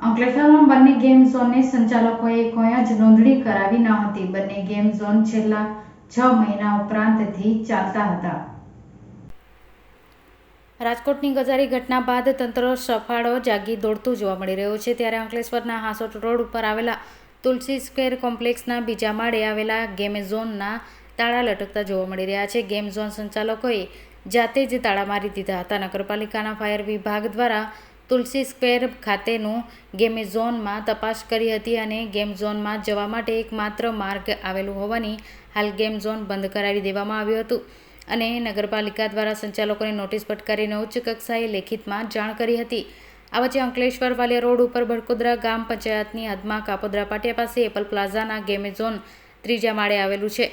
અંકલેશ્વરમાં બંને ગેમ ઝોનની સંચાલકોએ કોઈ જ નોંધણી કરાવી ન હતી. બંને ગેમ ઝોન છેલ્લા 6 મહિના ઉપરાંતથી ચાલતા હતા. રાજકોટની ગજારી ઘટના બાદ તંત્ર સફાળો જાગી દોડતું જોવા મળી રહ્યું છે. ત્યારે અંકલેશ્વરના હાંસોટ રોડ ઉપર આવેલા તુલસી સ્ક્વેર કોમ્પ્લેક્સના બીજા માળે આવેલા ગેમ ઝોનના તાળા લટકતા જોવા મળી રહ્યા છે. ગેમ ઝોન સંચાલકોએ જાતે જ તાળા મારી દીધા હતા. નગરપાલિકાના ફાયર વિભાગ દ્વારા તુલસી સ્ક્વેર ખાતેનું ગેમ ઝોનમાં તપાસ કરી હતી અને ગેમ ઝોનમાં જવા માટે એકમાત્ર માર્ગ આવેલું હોવાની હાલ ગેમ ઝોન બંધ કરાવી દેવામાં આવ્યું હતું અને નગરપાલિકા દ્વારા સંચાલકોને નોટિસ ફટકારીને ઉચ્ચ કક્ષાએ લેખિતમાં જાણ કરી હતી. આ વચ્ચે અંકલેશ્વર વાલિયા રોડ ઉપર બડકોદરા ગામ પંચાયતની હદમાં કાપોદ્રા પાટિયા પાસે એપલ પ્લાઝાના ગેમ ઝોન ત્રીજા માળે આવેલું છે.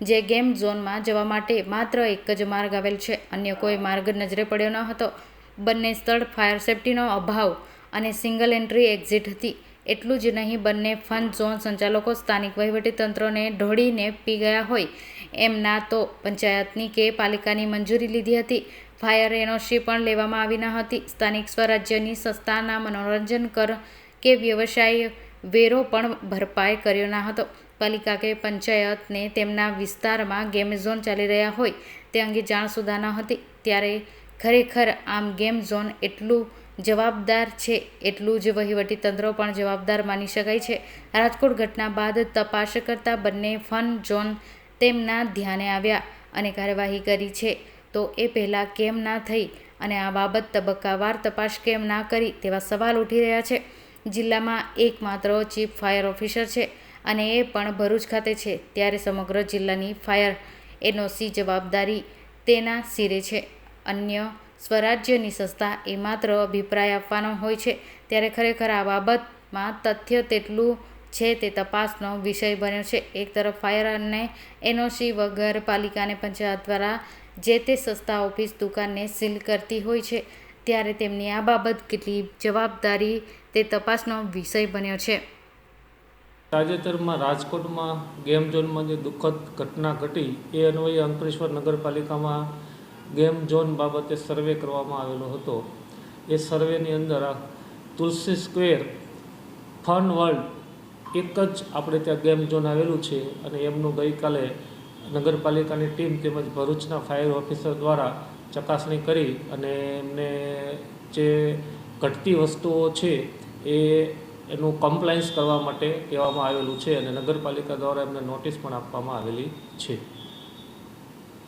જે ગેમ ઝોનમાં જવા માટે માત્ર એક જ માર્ગ આવેલ છે. અન્ય કોઈ માર્ગ નજરે પડ્યો ન હતો. બંને સ્થળ ફાયર સેફટીનો અભાવ અને સિંગલ એન્ટ્રી એક્ઝિટ હતી. એટલું જ નહીં, બંને ફન ઝોન સંચાલકો સ્થાનિક વહીવટીતંત્રને ઢોળીને પી ગયા હોય એમ ના તો પંચાયતની કે પાલિકાની મંજૂરી લીધી હતી. ફાયર એનઓસી પણ લેવામાં આવી ન હતી. સ્થાનિક સ્વરાજ્યની સંસ્થાના મનોરંજન કર કે વ્યવસાય વેરો પણ ભરપાઈ કર્યો ન હતો. પાલિકા કે પંચાયતને તેમના વિસ્તારમાં ગેમ ઝોન ચાલી રહ્યા હોય તે અંગે જાણ સુદ્ધા ન હતી. ત્યારે ખરેખર આમ ગેમ ઝોન એટલું જવાબદાર છે એટલું જ વહીવટીતંત્ર પણ જવાબદાર માની શકાય છે. રાજકોટ ઘટના બાદ તપાસ કરતા બંને ફન ઝોન તેમના ધ્યાને આવ્યા અને કાર્યવાહી કરી છે. તો એ પહેલાં કેમ ના થઈ અને આ બાબત તબક્કાવાર તપાસ કેમ ના કરી તેવા સવાલ ઉઠી રહ્યા છે. જિલ્લામાં એકમાત્ર ચીફ ફાયર ઓફિસર છે અને એ પણ ભરૂચ ખાતે છે. ત્યારે સમગ્ર જિલ્લાની ફાયર એનઓસી જવાબદારી તેના સિરે છે. અન્ય સ્વરાજ્યની સંસ્થા એ માત્ર અભિપ્રાય આપવાનો હોય છે. ત્યારે ખરેખર આ બાબતમાં તથ્ય કેટલું છે તે તપાસનો વિષય બન્યો છે. એક તરફ ફાયર અને એનઓસી વગર પાલિકા અને પંચાયત દ્વારા જે તે સંસ્થા ઓફિસ દુકાનને સીલ કરતી હોય છે, ત્યારે તેમની આ બાબત કેટલી જવાબદારી તે તપાસનો વિષય બન્યો છે. તાજેતરમાં રાજકોટમાં ગેમ ઝોનમાં જે દુઃખદ ઘટના ઘટી એ અન્વયે અંકલેશ્વર નગરપાલિકામાં ગેમ ઝોન બાબતે સર્વે કરવામાં આવેલો હતો. એ સર્વેની અંદર તુલસી સ્ક્વેર ફન વર્લ્ડ એક જ આપણે ત્યાં ગેમ ઝોન આવેલું છે અને એમનું ગઈકાલે નગરપાલિકાની ટીમ તેમજ ભરૂચના ફાયર ઓફિસર દ્વારા ચકાસણી કરી અને એમને જે ઘટતી વસ્તુઓ છે એનું કમ્પ્લાયન્સ કરવા માટે કહેવામાં આવેલું છે અને નગરપાલિકા દ્વારા એમને નોટિસ પણ આપવામાં આવેલી છે.